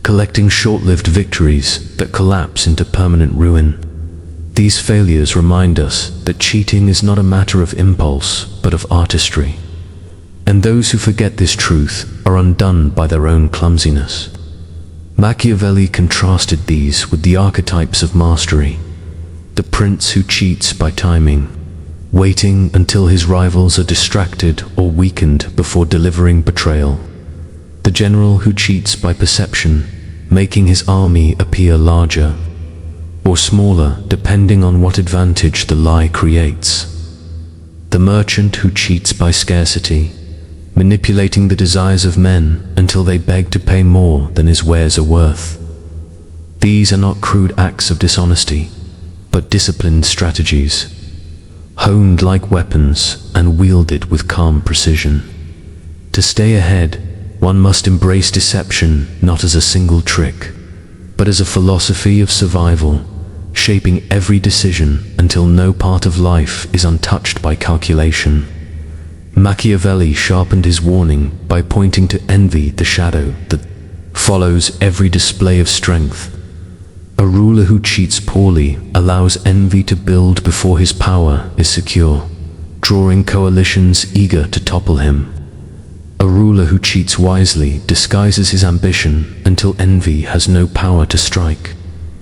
collecting short-lived victories that collapse into permanent ruin. These failures remind us that cheating is not a matter of impulse, but of artistry. And those who forget this truth are undone by their own clumsiness. Machiavelli contrasted these with the archetypes of mastery. The prince who cheats by timing, waiting until his rivals are distracted or weakened before delivering betrayal. The general who cheats by perception, making his army appear larger or smaller depending on what advantage the lie creates. The merchant who cheats by scarcity, manipulating the desires of men until they beg to pay more than his wares are worth. These are not crude acts of dishonesty, but disciplined strategies, honed like weapons and wielded with calm precision. To stay ahead, one must embrace deception not as a single trick, but as a philosophy of survival, shaping every decision until no part of life is untouched by calculation. Machiavelli sharpened his warning by pointing to envy, the shadow that follows every display of strength. A ruler who cheats poorly allows envy to build before his power is secure, drawing coalitions eager to topple him. A ruler who cheats wisely disguises his ambition until envy has no power to strike.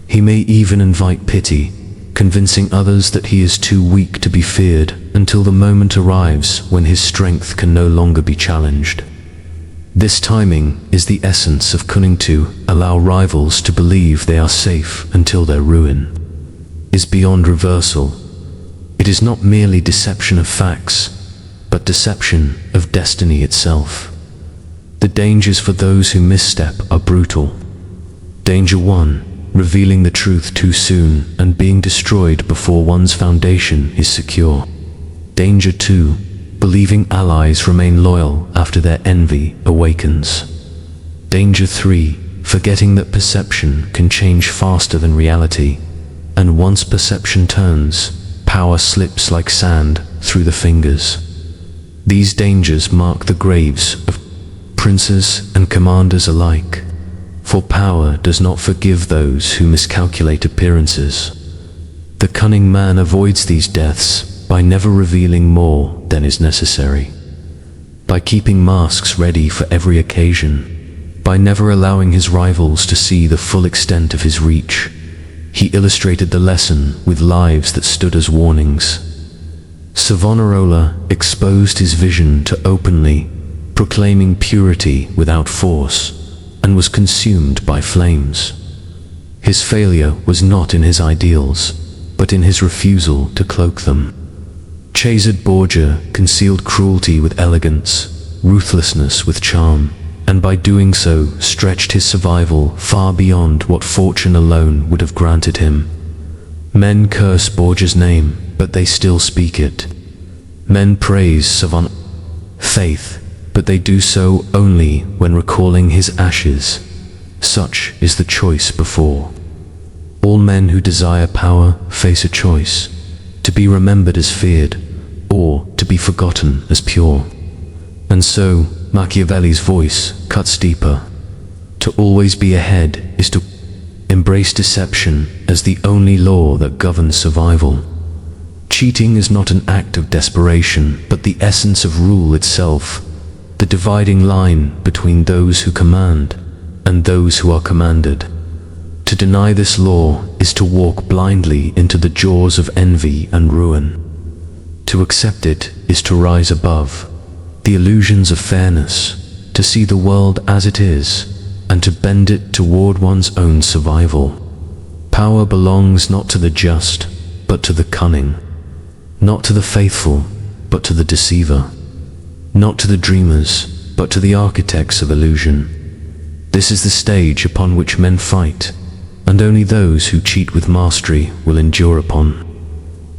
He may even invite pity, convincing others that he is too weak to be feared until the moment arrives when his strength can no longer be challenged. This timing is the essence of cunning, to allow rivals to believe they are safe until their ruin is beyond reversal. It is not merely deception of facts, but deception of destiny itself. The dangers for those who misstep are brutal. Danger 1. Revealing the truth too soon and being destroyed before one's foundation is secure. Danger 2. Believing allies remain loyal after their envy awakens. Danger 3. Forgetting that perception can change faster than reality, and once perception turns, power slips like sand through the fingers. These dangers mark the graves of princes and commanders alike, for power does not forgive those who miscalculate appearances. The cunning man avoids these deaths by never revealing more than is necessary, by keeping masks ready for every occasion, by never allowing his rivals to see the full extent of his reach. He illustrated the lesson with lives that stood as warnings. Savonarola exposed his vision to openly, proclaiming purity without force, and was consumed by flames. His failure was not in his ideals, but in his refusal to cloak them. Cesare Borgia concealed cruelty with elegance, ruthlessness with charm, and by doing so stretched his survival far beyond what fortune alone would have granted him. Men curse Borgia's name, but they still speak it. Men praise Savant faith, but they do so only when recalling his ashes. Such is the choice before. All men who desire power face a choice: to be remembered as feared, or to be forgotten as pure. And so, Machiavelli's voice cuts deeper. To always be ahead is to embrace deception as the only law that governs survival. Cheating is not an act of desperation, but the essence of rule itself, the dividing line between those who command and those who are commanded. To deny this law is to walk blindly into the jaws of envy and ruin. To accept it is to rise above the illusions of fairness, to see the world as it is, and to bend it toward one's own survival. Power belongs not to the just, but to the cunning, not to the faithful, but to the deceiver, not to the dreamers, but to the architects of illusion. This is the stage upon which men fight, and only those who cheat with mastery will endure upon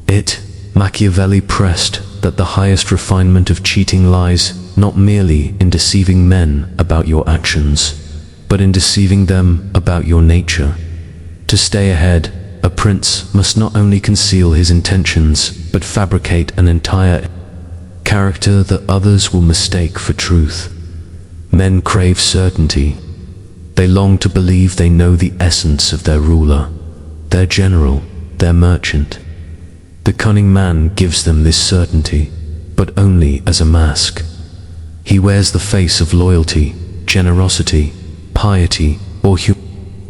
it. Machiavelli pressed that the highest refinement of cheating lies not merely in deceiving men about your actions, but in deceiving them about your nature. To stay ahead, a prince must not only conceal his intentions, but fabricate an entire character that others will mistake for truth. Men crave certainty. They long to believe they know the essence of their ruler, their general, their merchant. The cunning man gives them this certainty, but only as a mask. He wears the face of loyalty, generosity, piety, or humility,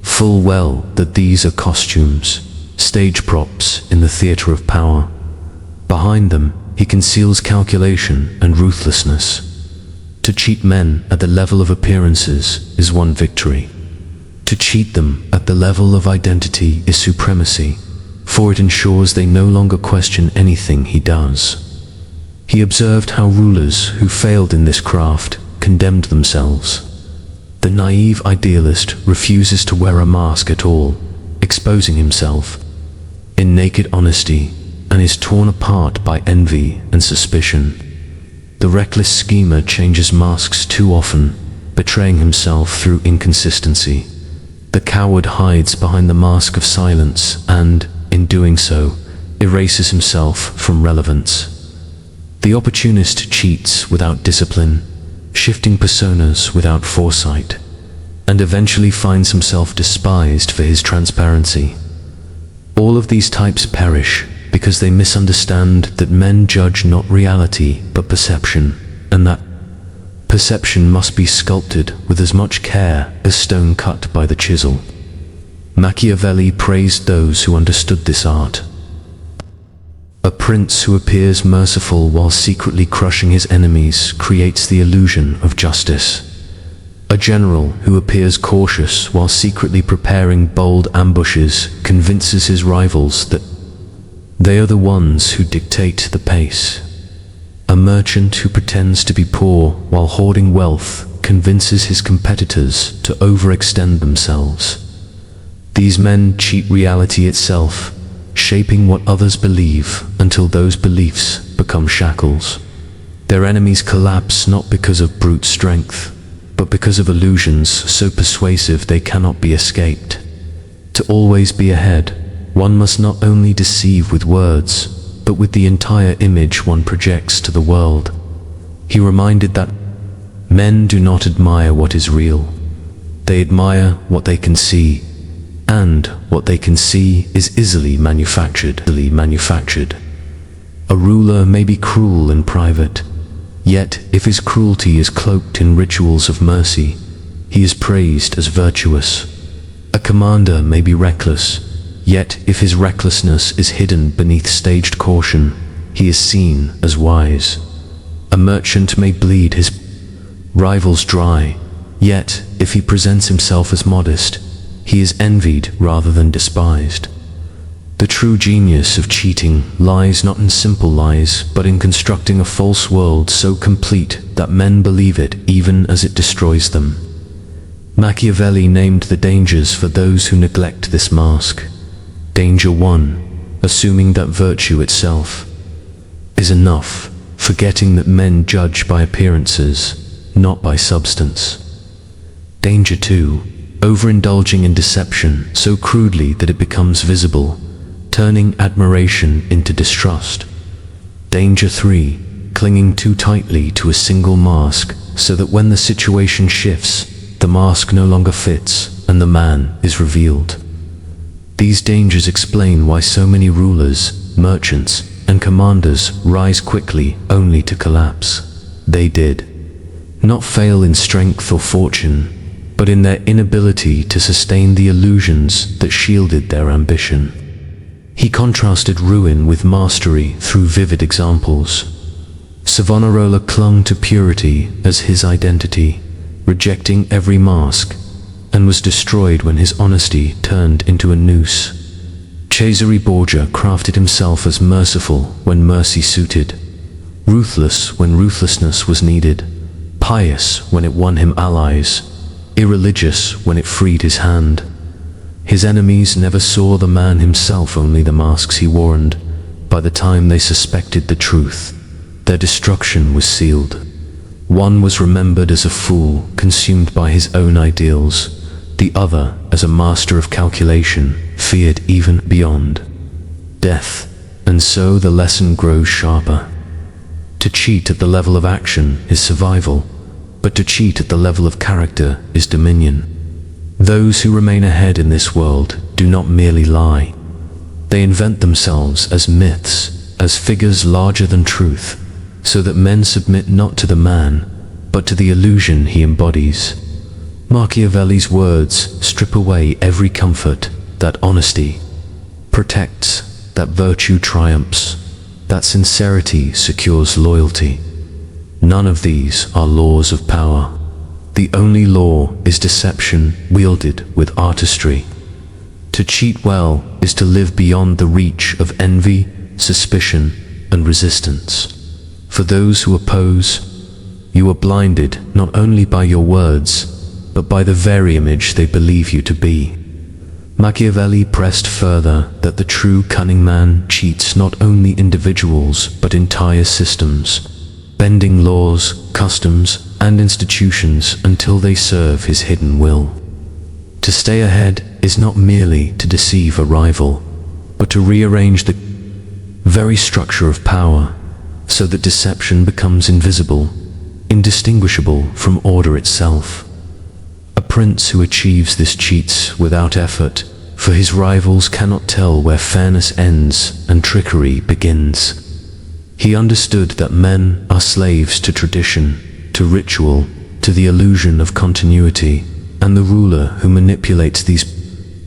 full well that these are costumes, stage props in the theater of power. Behind them, he conceals calculation and ruthlessness. To cheat men at the level of appearances is one victory. To cheat them at the level of identity is supremacy, for it ensures they no longer question anything he does. He observed how rulers who failed in this craft condemned themselves. The naive idealist refuses to wear a mask at all, exposing himself in naked honesty, and is torn apart by envy and suspicion. The reckless schemer changes masks too often, betraying himself through inconsistency. The coward hides behind the mask of silence and, in doing so, erases himself from relevance. The opportunist cheats without discipline, shifting personas without foresight, and eventually finds himself despised for his transparency. All of these types perish because they misunderstand that men judge not reality but perception, and that perception must be sculpted with as much care as stone cut by the chisel. Machiavelli praised those who understood this art. A prince who appears merciful while secretly crushing his enemies creates the illusion of justice. A general who appears cautious while secretly preparing bold ambushes convinces his rivals that they are the ones who dictate the pace. A merchant who pretends to be poor while hoarding wealth convinces his competitors to overextend themselves. These men cheat reality itself, shaping what others believe until those beliefs become shackles. Their enemies collapse not because of brute strength, but because of illusions so persuasive they cannot be escaped. To always be ahead, one must not only deceive with words, but with the entire image one projects to the world. He reminded that men do not admire what is real. They admire what they can see, and what they can see is easily manufactured. A ruler may be cruel in private, yet if his cruelty is cloaked in rituals of mercy, he is praised as virtuous. A commander may be reckless, yet if his recklessness is hidden beneath staged caution, he is seen as wise. A merchant may bleed his rivals dry, yet if he presents himself as modest, he is envied rather than despised. The true genius of cheating lies not in simple lies, but in constructing a false world so complete that men believe it even as it destroys them. Machiavelli named the dangers for those who neglect this mask. Danger 1, assuming that virtue itself is enough, forgetting that men judge by appearances, not by substance. Danger 2, overindulging in deception so crudely that it becomes visible, turning admiration into distrust. Danger 3, clinging too tightly to a single mask so that when the situation shifts, the mask no longer fits and the man is revealed. These dangers explain why so many rulers, merchants, and commanders rise quickly only to collapse. They did not fail in strength or fortune, but in their inability to sustain the illusions that shielded their ambition. He contrasted ruin with mastery through vivid examples. Savonarola clung to purity as his identity, rejecting every mask, and was destroyed when his honesty turned into a noose. Cesare Borgia crafted himself as merciful when mercy suited, ruthless when ruthlessness was needed, pious when it won him allies, irreligious when it freed his hand. His enemies never saw the man himself, only the masks he wore, and by the time they suspected the truth, their destruction was sealed. One was remembered as a fool, consumed by his own ideals, the other as a master of calculation, feared even beyond death. And so the lesson grows sharper. To cheat at the level of action is survival, but to cheat at the level of character is dominion. Those who remain ahead in this world do not merely lie. They invent themselves as myths, as figures larger than truth, so that men submit not to the man, but to the illusion he embodies. Machiavelli's words strip away every comfort that honesty protects, that virtue triumphs, that sincerity secures loyalty. None of these are laws of power. The only law is deception wielded with artistry. To cheat well is to live beyond the reach of envy, suspicion, and resistance. For those who oppose, you are blinded not only by your words, but by the very image they believe you to be. Machiavelli pressed further that the true cunning man cheats not only individuals but entire systems, bending laws, customs, and institutions until they serve his hidden will. To stay ahead is not merely to deceive a rival, but to rearrange the very structure of power so that deception becomes invisible, indistinguishable from order itself. A prince who achieves this cheats without effort, for his rivals cannot tell where fairness ends and trickery begins. He understood that men are slaves to tradition, to ritual, to the illusion of continuity, and the ruler who manipulates these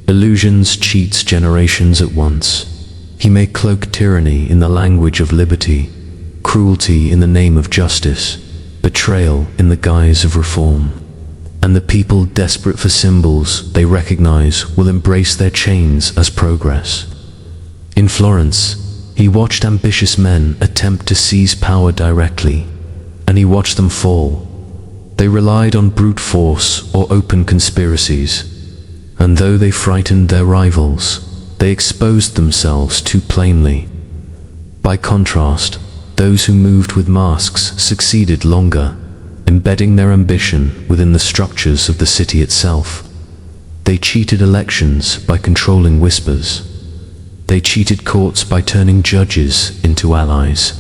illusions cheats generations at once. He may cloak tyranny in the language of liberty, cruelty in the name of justice, betrayal in the guise of reform. And the people, desperate for symbols they recognize, will embrace their chains as progress. In Florence, he watched ambitious men attempt to seize power directly, and he watched them fall. They relied on brute force or open conspiracies, and though they frightened their rivals, they exposed themselves too plainly. By contrast, those who moved with masks succeeded longer, embedding their ambition within the structures of the city itself. They cheated elections by controlling whispers. They cheated courts by turning judges into allies.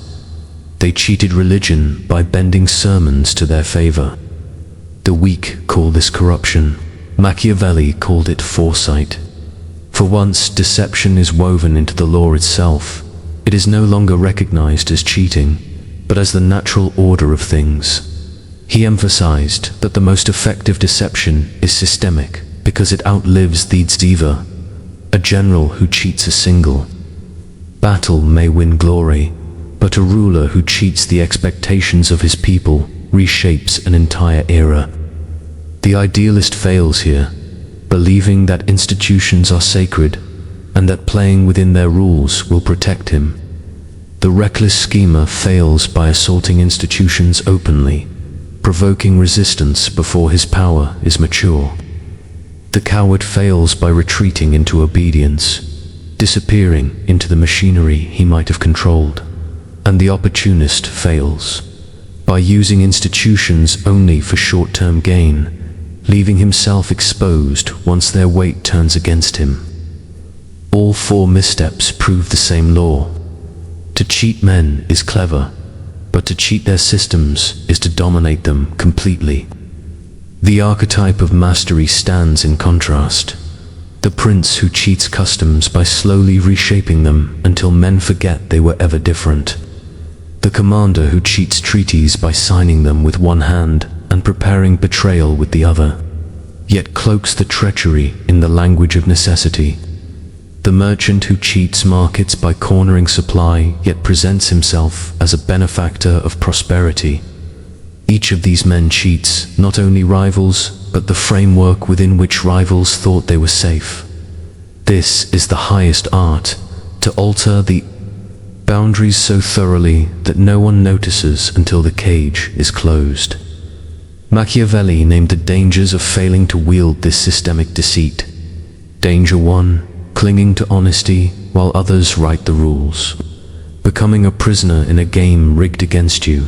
They cheated religion by bending sermons to their favor. The weak call this corruption. Machiavelli called it foresight. For once deception is woven into the law itself, it is no longer recognized as cheating, but as the natural order of things. He emphasized that the most effective deception is systemic because it outlives the diva. A general who cheats a single battle may win glory, but a ruler who cheats the expectations of his people reshapes an entire era. The idealist fails here, believing that institutions are sacred and that playing within their rules will protect him. The reckless schemer fails by assaulting institutions openly, provoking resistance before his power is mature. The coward fails by retreating into obedience, disappearing into the machinery he might have controlled. And the opportunist fails by using institutions only for short-term gain, leaving himself exposed once their weight turns against him. All four missteps prove the same law. To cheat men is clever, but to cheat their systems is to dominate them completely. The archetype of mastery stands in contrast. the prince who cheats customs by slowly reshaping them until men forget they were ever different, the commander who cheats treaties by signing them with one hand and preparing betrayal with the other, yet cloaks the treachery in the language of necessity, the merchant who cheats markets by cornering supply yet presents himself as a benefactor of prosperity. Each of these men cheats not only rivals, but the framework within which rivals thought they were safe. This is the highest art, to alter the boundaries so thoroughly that no one notices until the cage is closed. Machiavelli named the dangers of failing to wield this systemic deceit. Danger 1, clinging to honesty while others write the rules, becoming a prisoner in a game rigged against you.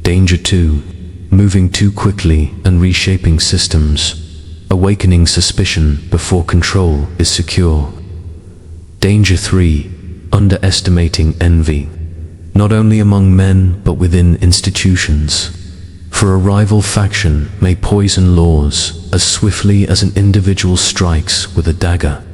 Danger 2, moving too quickly and reshaping systems, awakening suspicion before control is secure. Danger 3, underestimating envy, not only among men but within institutions. For a rival faction may poison laws as swiftly as an individual strikes with a dagger.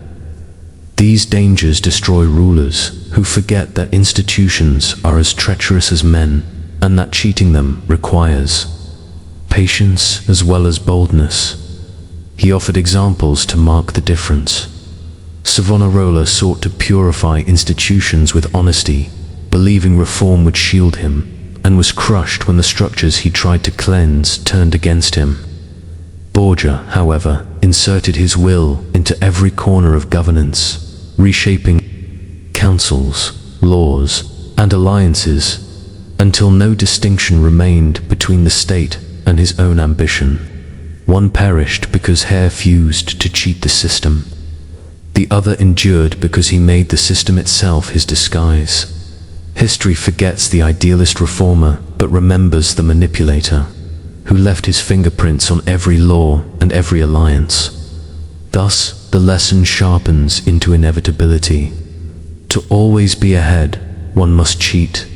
These dangers destroy rulers who forget that institutions are as treacherous as men and that cheating them requires patience as well as boldness. He offered examples to mark the difference. Savonarola sought to purify institutions with honesty, believing reform would shield him, and was crushed when the structures he tried to cleanse turned against him. Borgia, however, inserted his will into every corner of governance, reshaping councils, laws, and alliances, until no distinction remained between the state and his own ambition. One perished because hair fused to cheat the system. The other endured because he made the system itself his disguise. History forgets the idealist reformer, but remembers the manipulator, who left his fingerprints on every law and every alliance. Thus, the lesson sharpens into inevitability. To always be ahead, one must cheat,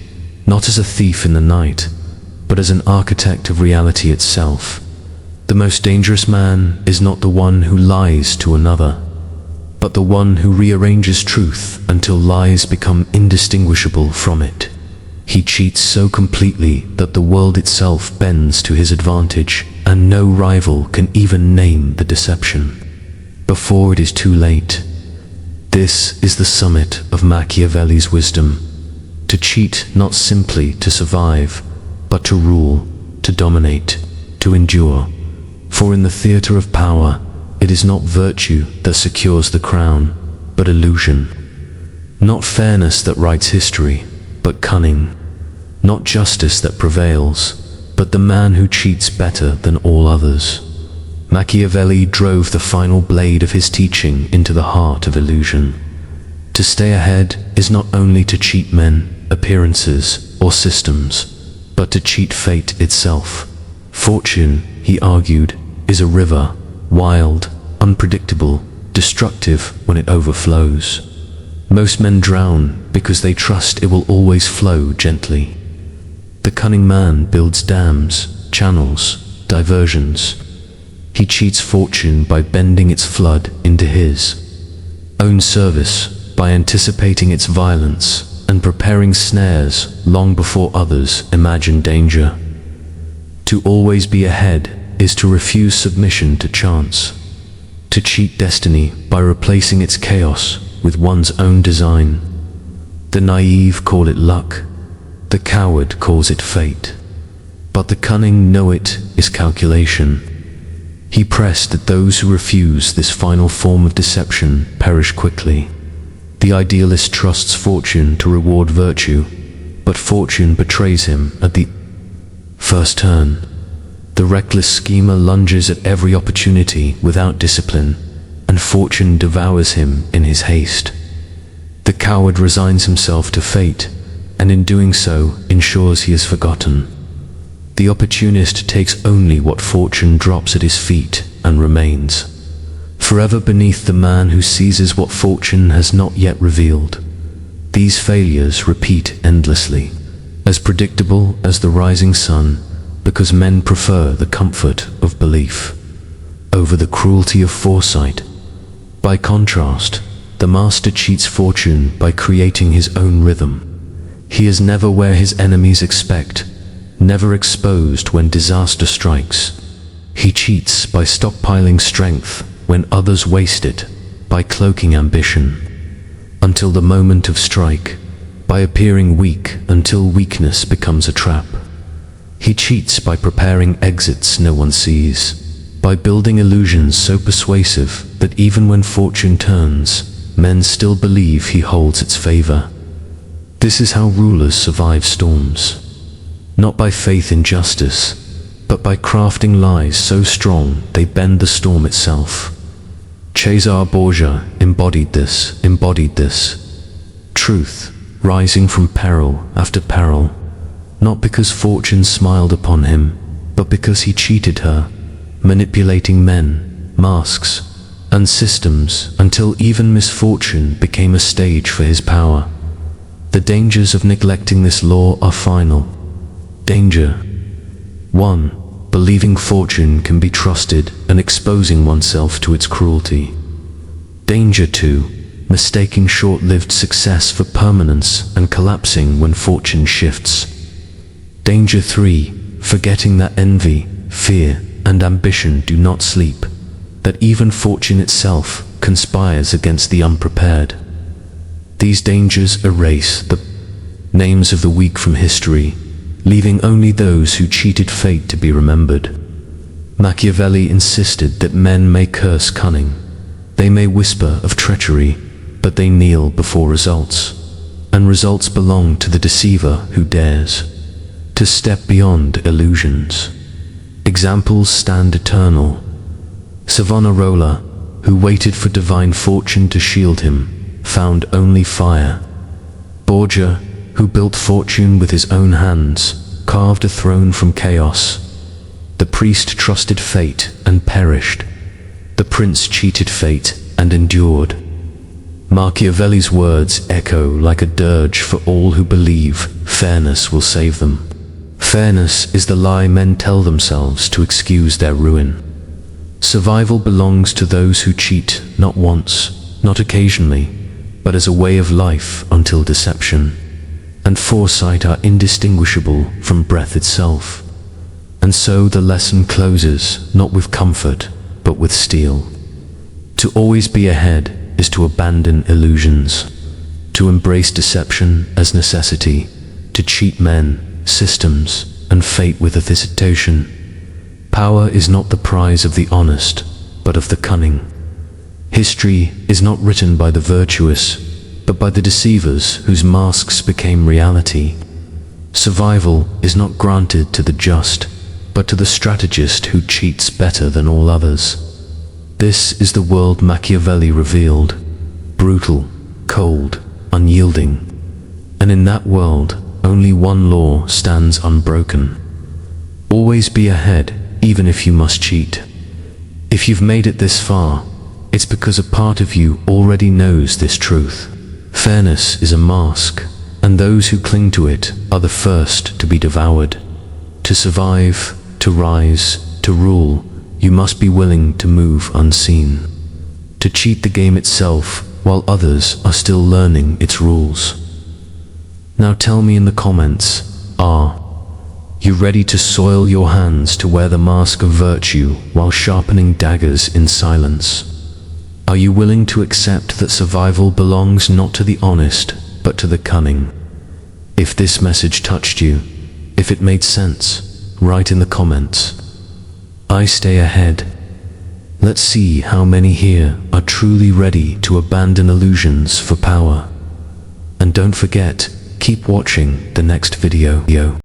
not as a thief in the night, but as an architect of reality itself. The most dangerous man is not the one who lies to another, but the one who rearranges truth until lies become indistinguishable from it. He cheats so completely that the world itself bends to his advantage, and no rival can even name the deception before it is too late. This is the summit of Machiavelli's wisdom: to cheat not simply to survive, but to rule, to dominate, to endure. For in the theater of power, it is not virtue that secures the crown, but illusion. Not fairness that writes history, but cunning. Not justice that prevails, but the man who cheats better than all others. Machiavelli drove the final blade of his teaching into the heart of illusion. To stay ahead is not only to cheat men, appearances, or systems, but to cheat fate itself. Fortune, he argued, is a river, wild, unpredictable, destructive when it overflows. Most men drown because they trust it will always flow gently. The cunning man builds dams, channels, diversions. He cheats fortune by bending its flood into his own service, by anticipating its violence and preparing snares long before others imagine danger. To always be ahead is to refuse submission to chance, to cheat destiny by replacing its chaos with one's own design. The naive call it luck, the coward calls it fate, but the cunning know it is calculation. He pressed that those who refuse this final form of deception perish quickly. The idealist trusts fortune to reward virtue, but fortune betrays him at the first turn. The reckless schemer lunges at every opportunity without discipline, and fortune devours him in his haste. The coward resigns himself to fate, and in doing so ensures he is forgotten. The opportunist takes only what fortune drops at his feet and remains forever beneath the man who seizes what fortune has not yet revealed. These failures repeat endlessly, as predictable as the rising sun, because men prefer the comfort of belief over the cruelty of foresight. By contrast, the master cheats fortune by creating his own rhythm. He is never where his enemies expect, never exposed when disaster strikes. He cheats by stockpiling strength when others waste it, by cloaking ambition until the moment of strike, by appearing weak until weakness becomes a trap. He cheats by preparing exits no one sees, by building illusions so persuasive that even when fortune turns, men still believe he holds its favor. This is how rulers survive storms, not by faith in justice, but by crafting lies so strong they bend the storm itself. Cesare Borgia embodied this. Truth, rising from peril after peril, not because fortune smiled upon him, but because he cheated her, manipulating men, masks, and systems until even misfortune became a stage for his power. The dangers of neglecting this law are final. Danger 1. Believing fortune can be trusted and exposing oneself to its cruelty. Danger 2. Mistaking short-lived success for permanence and collapsing when fortune shifts. Danger 3. Forgetting that envy, fear, and ambition do not sleep, that even fortune itself conspires against the unprepared. These dangers erase the names of the weak from history, leaving only those who cheated fate to be remembered. Machiavelli insisted that men may curse cunning, they may whisper of treachery, but they kneel before results, and results belong to the deceiver who dares to step beyond illusions. Examples stand eternal. Savonarola, who waited for divine fortune to shield him, found only fire. Borgia, who built fortune with his own hands, carved a throne from chaos. The priest trusted fate and perished. The prince cheated fate and endured. Machiavelli's words echo like a dirge for all who believe fairness will save them. Fairness is the lie men tell themselves to excuse their ruin. Survival belongs to those who cheat not once, not occasionally, but as a way of life until deception and foresight are indistinguishable from breath itself. And so the lesson closes not with comfort, but with steel. To always be ahead is to abandon illusions, to embrace deception as necessity, to cheat men, systems, and fate with hesitation. Power is not the prize of the honest, but of the cunning. History is not written by the virtuous, but by the deceivers whose masks became reality. Survival is not granted to the just, but to the strategist who cheats better than all others. This is the world Machiavelli revealed, brutal, cold, unyielding. And in that world, only one law stands unbroken. Always be ahead, even if you must cheat. If you've made it this far, it's because a part of you already knows this truth. Fairness is a mask, and those who cling to it are the first to be devoured. To survive, to rise, to rule, you must be willing to move unseen. To cheat the game itself while others are still learning its rules. Now tell me in the comments, are you ready to soil your hands to wear the mask of virtue while sharpening daggers in silence? Are you willing to accept that survival belongs not to the honest, but to the cunning? If this message touched you, if it made sense, write in the comments. I stay ahead. Let's see how many here are truly ready to abandon illusions for power. And don't forget, keep watching the next video.